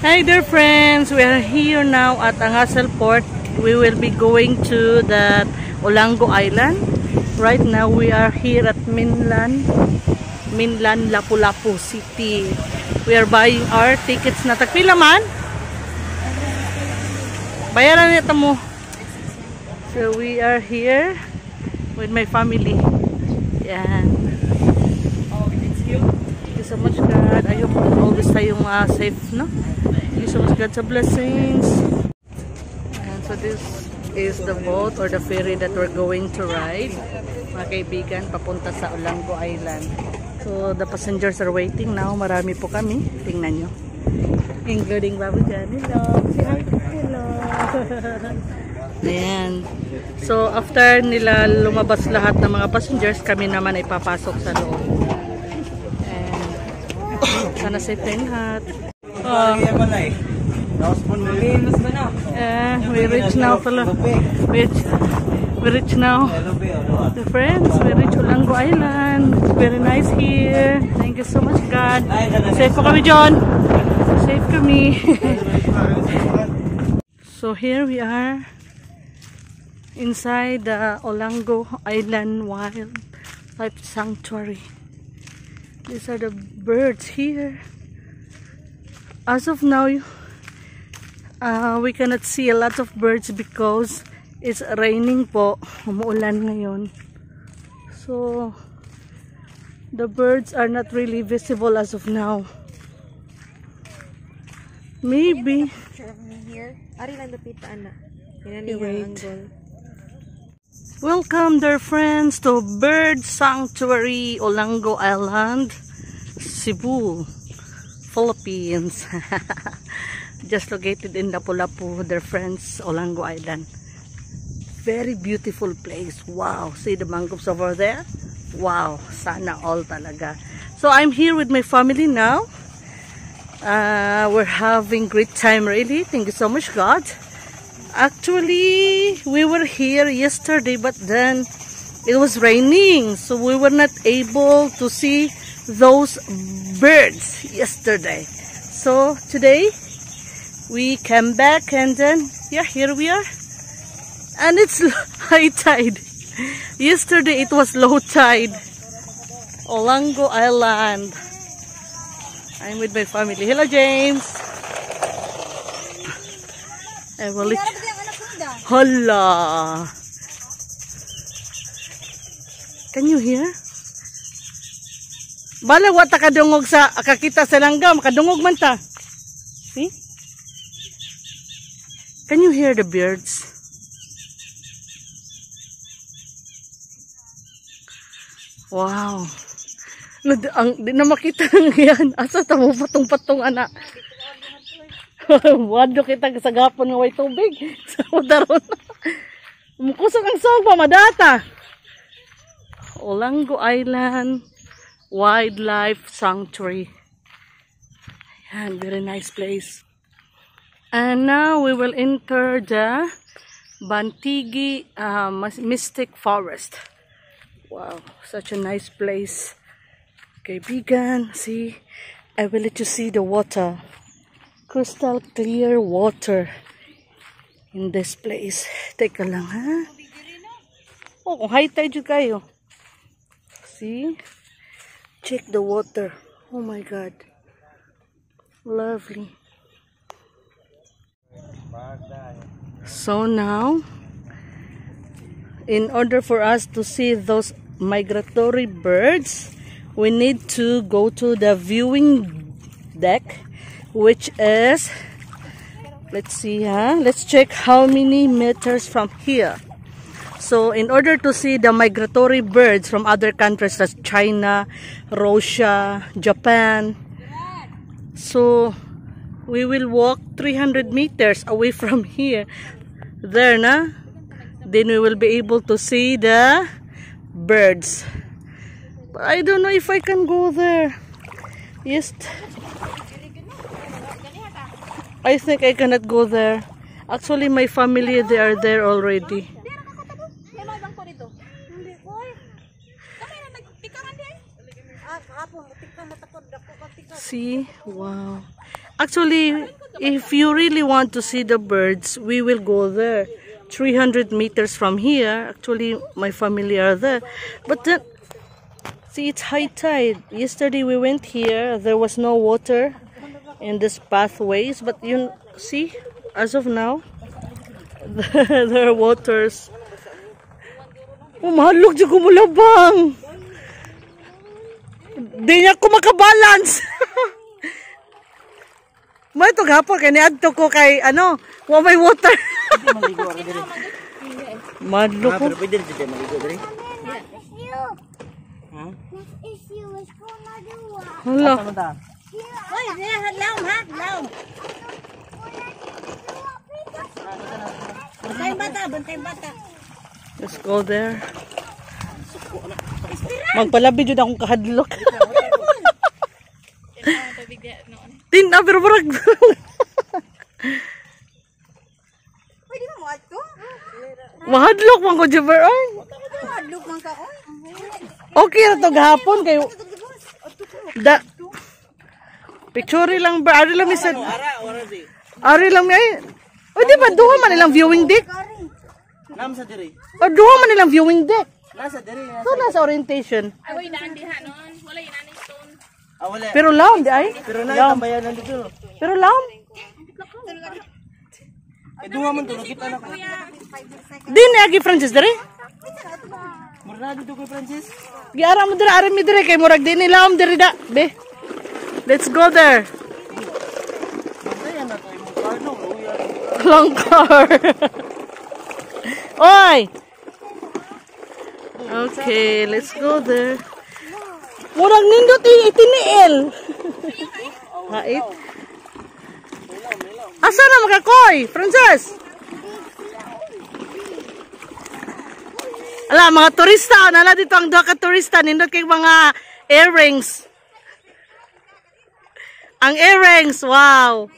Hi there friends, we are here now at Angasal Port. We will be going to the Olango Island. Right now we are here at Minlan, Lapu-Lapu City. We are buying our tickets na tagpila man. Bayaran nito mo. So we are here with my family. Yan. Thank you so much God. I hope always tayong safe, no? Thank you so much God sa blessings. And so this is the boat or the ferry that we're going to ride, mga kaibigan, papunta sa Olango Island. So the passengers are waiting now. Marami po kami. Tingnan nyo. Including Babu Jan. Hello. Say hi. Hello. Ayan. So after nila lumabas lahat ng mga passengers, kami naman ay papasok sa loob. And sana safe tayong lahat. We reach now, we reach now, the friends. We reach Olango Island. It's very nice here. Thank you so much God. Safe po kami John. Safe kami. So here we are inside the Olango Island Wildlife Sanctuary. These are the birds here. As of now, we cannot see a lot of birds because it's raining po. Umuulan ngayon. So, the birds are not really visible as of now. Maybe. Wait. Welcome there friends to Bird Sanctuary, Olango Island, Cebu, Philippines. Just located in Lapu-Lapu, their friends, Olango Island. Very beautiful place. Wow, see the mangroves over there? Wow, sana all talaga. So I'm here with my family now. We're having great time really. Thank you so much God. Actually, we were here yesterday, but then it was raining, so we were not able to see those birds yesterday. So today we came back and then yeah, here we are. And it's high tide. Yesterday it was low tide. Olango Island. I'm with my family. Hello James. I will let you. Hola. Can you hear? Bala wata kadungog sa kakita sa langgam, kadungog man ta. See? Can you hear the birds? Wow. Di na makita ng yan. Asa tamo patong-patong anak. Wado kita sa gapon nga way tubig. Sa daron. Mukusog ang sog pa madata. Olango Island Wildlife Sanctuary. Ayan, very nice place. And now we will enter the Bantigi Mystic Forest. Wow, such a nice place. Kaibigan, see, I will let you see the water. Crystal clear water in this place. Teka lang ha. Oh, kung high tide yun kayo. See? Check the water. Oh my God. Lovely. So now, in order for us to see those migratory birds, we need to go to the viewing deck, which is, let's see let's check how many meters from here. So in order to see the migratory birds from other countries like China, Russia, Japan, so we will walk 300 meters away from here. There na, then we will be able to see the birds. But I don't know if I can go there. Yes, I think I cannot go there. Actually, my family, they are there already. See? Wow. Actually, If you really want to see the birds, we will go there. 300 meters from here. Actually, my family are there. But then, see, it's high tide. Yesterday we went here. There was no water in these pathways. But you see, as of now, there are waters. Oh, mahalog dyan kumulabang. Di niya ko makabalance. May ito gapon, kaya niadto ko kay, ano, may water. Maligo ako diri. Madlo ko. Pero pwede dito maligo diri. Ha? Hala. Sama ta. Ôi, nè, lâu ha, lâu. Bantay bata. Let's go there. Magpalabi dyan akong kahadlok. Tina, pero parang... Pwede mo mo ato? Mahadlok man ko dyan, bro. Hadlok man ka, oy. Okay na to gahapon kayo. Picture lang ba? Ari lang misan. Ari lang may. O di ba duha man nilang viewing deck? Nam sa diri. O duha man nilang viewing deck. Nasa diri. So nasa orientation. Ay, naan diha noon. Wala inani stone. Wala. Pero laom di ay. Pero na tambayan nandito. Pero laom. Duha man to kita na ko. Di ni agi Francis dere. Murna dito kay Francis. Giara mo dere, ari mi dere kay murag di ni laom dere da. Be. Let's go there. Ayan na to imong car no. Long car. Oy. Okay, let's go there. Murag nindot itiniil. Hait. Asa na makakoy, Frances? Ala, mga turista. Nala dito ang duha ka turista. Nindot kay mga earrings. Ang earrings, wow.